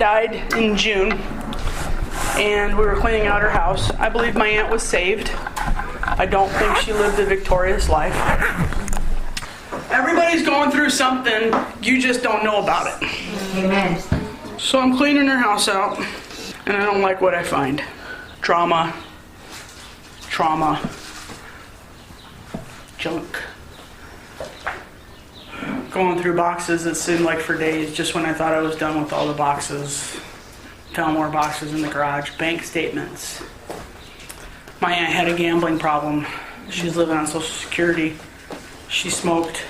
aunt died in June, and we were cleaning out her house. I believe my aunt was saved. I don't think she lived a victorious life. Everybody's going through something, you just don't know about it. Amen. So I'm cleaning her house out, and I don't like what I find. Trauma, junk. Going through boxes, it seemed like for days, just when I thought I was done with all the boxes. Found more boxes in the garage. Bank statements. My aunt had a gambling problem. She was living on Social Security. She smoked.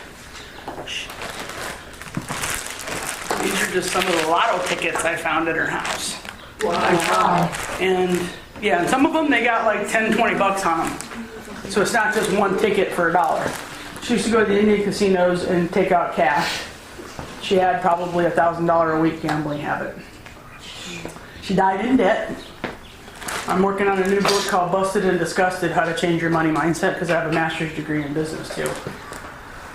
These are just some of the lotto tickets I found at her house. Wow. And yeah, and some of them, they got like 10, 20 bucks on them. So it's not just one ticket for $1. She used to go to the Indian casinos and take out cash. She had probably $1,000 a week gambling habit. She died in debt. I'm working on a new book called Busted and Disgusted, How to Change Your Money Mindset, because I have a master's degree in business too.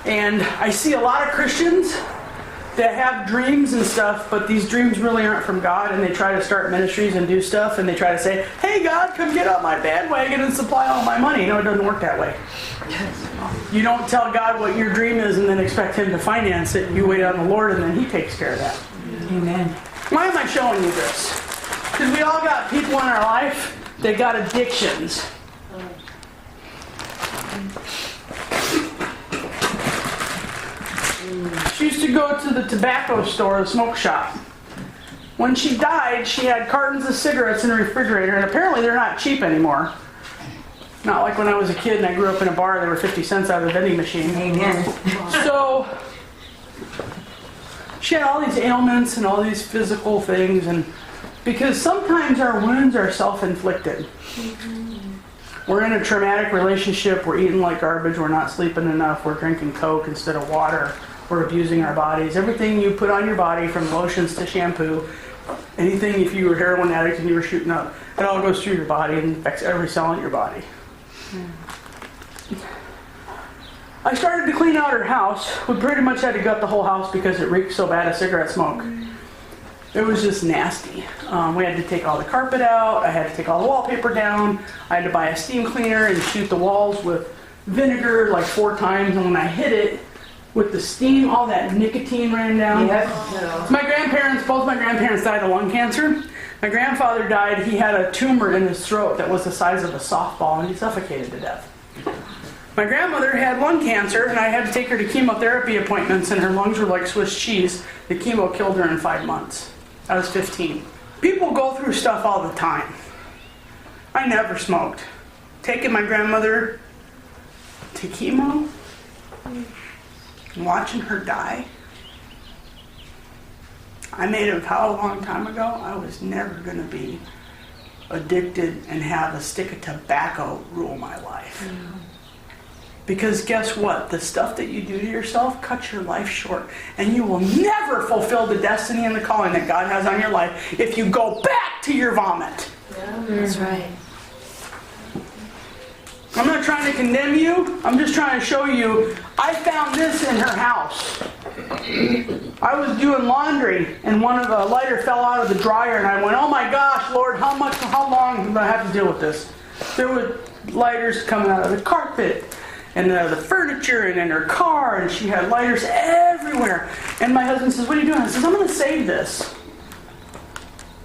And I see a lot of Christians that have dreams and stuff, but these dreams really aren't from God, and they try to start ministries and do stuff, and they try to say, hey God, come get on my bandwagon and supply all my money. No, it doesn't work that way. You don't tell God what your dream is and then expect Him to finance it. You wait on the Lord, and then He takes care of that. Amen. Why am I showing you this? Because we all got people in our life that got addictions. She used to go to the tobacco store, the smoke shop. When she died, she had cartons of cigarettes in the refrigerator, and apparently they're not cheap anymore. Not like when I was a kid and I grew up in a bar, they were 50 cents out of the vending machine. Amen. So she had all these ailments and all these physical things, and because sometimes our wounds are self-inflicted. We're in a traumatic relationship, we're eating like garbage, we're not sleeping enough, we're drinking Coke instead of water, we're abusing our bodies. Everything you put on your body, from lotions to shampoo, anything, if you were a heroin addict and you were shooting up, it all goes through your body and affects every cell in your body. I started to clean out her house. We pretty much had to gut the whole house because it reeked so bad of cigarette smoke. It was just nasty. We had to take all the carpet out. I had to take all the wallpaper down. I had to buy a steam cleaner and shoot the walls with vinegar like 4 times. And when I hit it with the steam, all that nicotine ran down. Yep. Both my grandparents died of lung cancer. My grandfather died, he had a tumor in his throat that was the size of a softball, and he suffocated to death. My grandmother had lung cancer, and I had to take her to chemotherapy appointments, and her lungs were like Swiss cheese. The chemo killed her in 5 months. I was 15. People go through stuff all the time. I never smoked. Taking my grandmother to chemo, and watching her die. I made a vow a long time ago, I was never going to be addicted and have a stick of tobacco rule my life. Because guess what? The stuff that you do to yourself cuts your life short. And you will never fulfill the destiny and the calling that God has on your life if you go back to your vomit. Yeah, that's right. I'm not trying to condemn you. I'm just trying to show you. I found this in her house. I was doing laundry and one of the lighter fell out of the dryer and I went, oh my gosh, Lord, how long do I have to deal with this? There were lighters coming out of the carpet and the furniture and in her car, and she had lighters everywhere. And my husband says, what are you doing? I says, I'm going to save this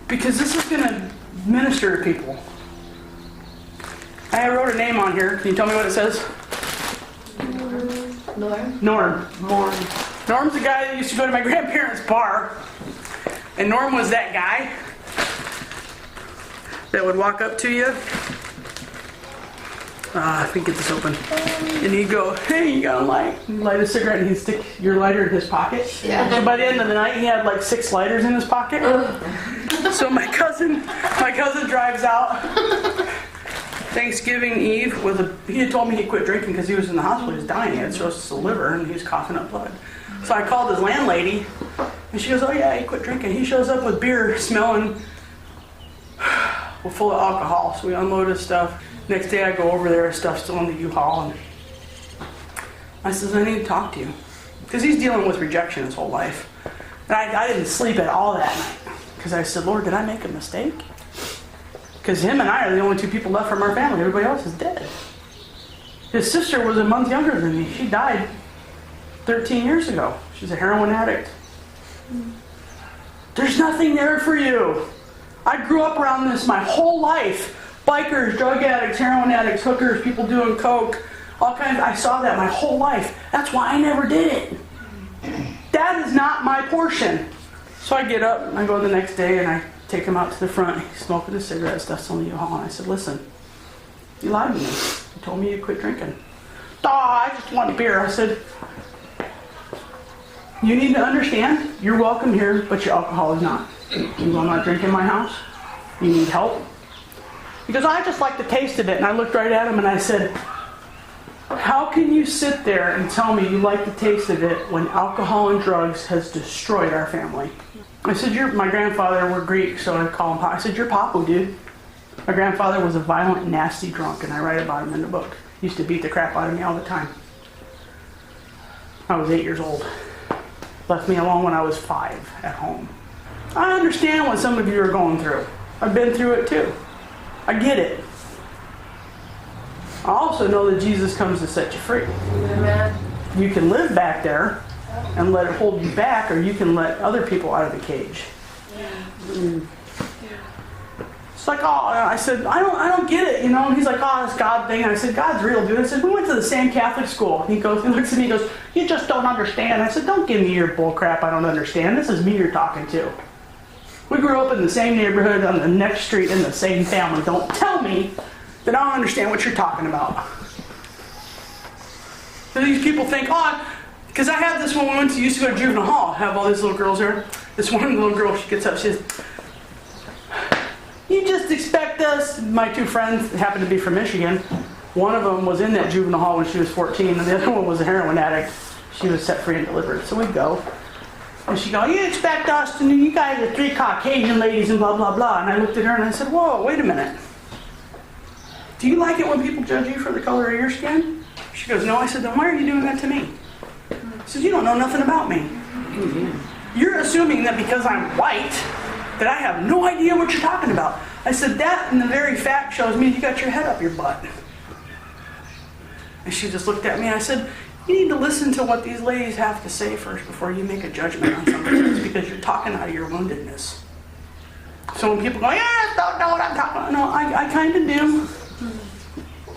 because this is going to minister to people. I wrote a name on here. Can you tell me what it says? Norm. Norm's the guy that used to go to my grandparents' bar. And Norm was that guy that would walk up to you. I can get this open. And he'd go, hey, you got a light? Light a cigarette, and he'd stick your lighter in his pocket. Yeah. So by the end of the night, he had like 6 lighters in his pocket. So my cousin drives out Thanksgiving Eve he had told me he quit drinking because he was in the hospital. He was dying. He had cirrhosis of the liver and he was coughing up blood. So I called his landlady and she goes, oh yeah, he quit drinking. He shows up with beer smelling full of alcohol. So we unload his stuff. Next day I go over there, his stuff's still in the U-Haul. And I says, I need to talk to you. Because he's dealing with rejection his whole life. And I didn't sleep at all that night. Because I said, Lord, did I make a mistake? Because him and I are the only 2 people left from our family. Everybody else is dead. His sister was a month younger than me. She died 13 years ago. She's a heroin addict. There's nothing there for you. I grew up around this my whole life. Bikers, drug addicts, heroin addicts, hookers, people doing coke, all kinds. I saw that my whole life. That's why I never did it. That is not my portion. So I get up and I go the next day and I take him out to the front. He's smoking a cigarette, stuff's on the U-Haul. And I said, listen, you lied to me. You told me you quit drinking. I just want beer. I said, you need to understand, you're welcome here, but your alcohol is not. You will not drink in my house. You need help. Because I just like the taste of it. And I looked right at him and I said, how can you sit there and tell me you like the taste of it when alcohol and drugs has destroyed our family? I said, my grandfather were Greek, so I call him Papa. I said, you're Papa, dude. My grandfather was a violent, nasty drunk, and I write about him in the book. He used to beat the crap out of me all the time. I was 8 years old. Left me alone when I was 5 at home. I understand what some of you are going through. I've been through it too. I get it. I also know that Jesus comes to set you free. Amen. You can live back there and let it hold you back, or you can let other people out of the cage. It's like, I said, I don't get it, And he's like, this God thing. And I said, God's real, dude. I said, we went to the same Catholic school. He looks at me, he goes, you just don't understand. I said, don't give me your bull crap. I don't understand. This is me you're talking to. We grew up in the same neighborhood on the next street in the same family. Don't tell me that I don't understand what you're talking about. So these people think, because I had this one when we used to go to juvenile hall, have all these little girls there. This one little girl, she gets up, she says, you just expect us. My 2 friends happened to be from Michigan. One of them was in that juvenile hall when she was 14, and the other one was a heroin addict. She was set free and delivered. So we'd go. And she go, you expect us to, you guys are 3 Caucasian ladies and blah, blah, blah. And I looked at her and I said, whoa, wait a minute. Do you like it when people judge you for the color of your skin? She goes, no. I said, then why are you doing that to me? She says, you don't know nothing about me. You're assuming that because I'm white, that I have no idea what you're talking about. I said, that in the very fact shows me you got your head up your butt. And she just looked at me and I said, you need to listen to what these ladies have to say first before you make a judgment on somebody else, because you're talking out of your woundedness. So when people go, I don't know what I'm talking about. No, I kind of do.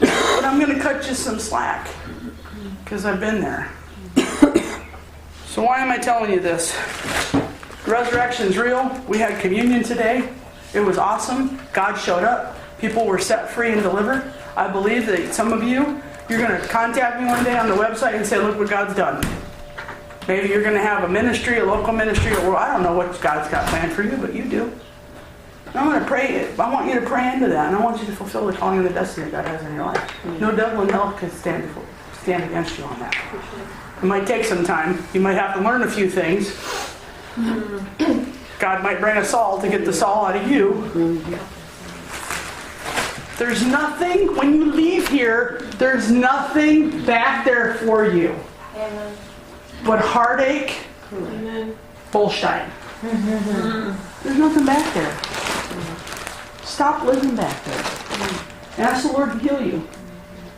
But I'm going to cut you some slack, because I've been there. So why am I telling you this? Resurrection's real. We had communion today. It was awesome. God showed up. People were set free and delivered. I believe that some of you, you're going to contact me one day on the website and say, look what God's done. Maybe you're going to have a ministry, a local ministry, or I don't know what God's got planned for you, but you do. I'm going to pray. I want you to pray into that, and I want you to fulfill the calling and the destiny God has in your life. No devil in hell can stand against you on that. It might take some time. You might have to learn a few things. God might bring a Saul to get the Saul out of you. There's nothing, when you leave here, there's nothing back there for you. Amen. But heartache, bullshit. There's nothing back there. Stop living back there. Ask the Lord to heal you.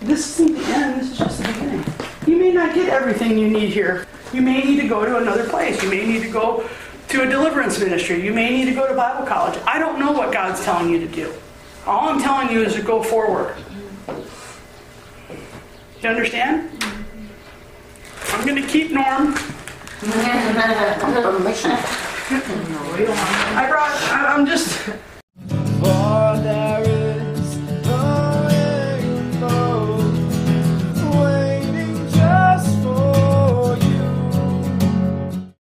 This isn't the end, this is just the beginning. You may not get everything you need here. You may need to go to another place. You may need to go to a deliverance ministry. You may need to go to Bible college. I don't know what God's telling you to do. All I'm telling you is to go forward. Do you understand? I'm going to keep Norm. I'm just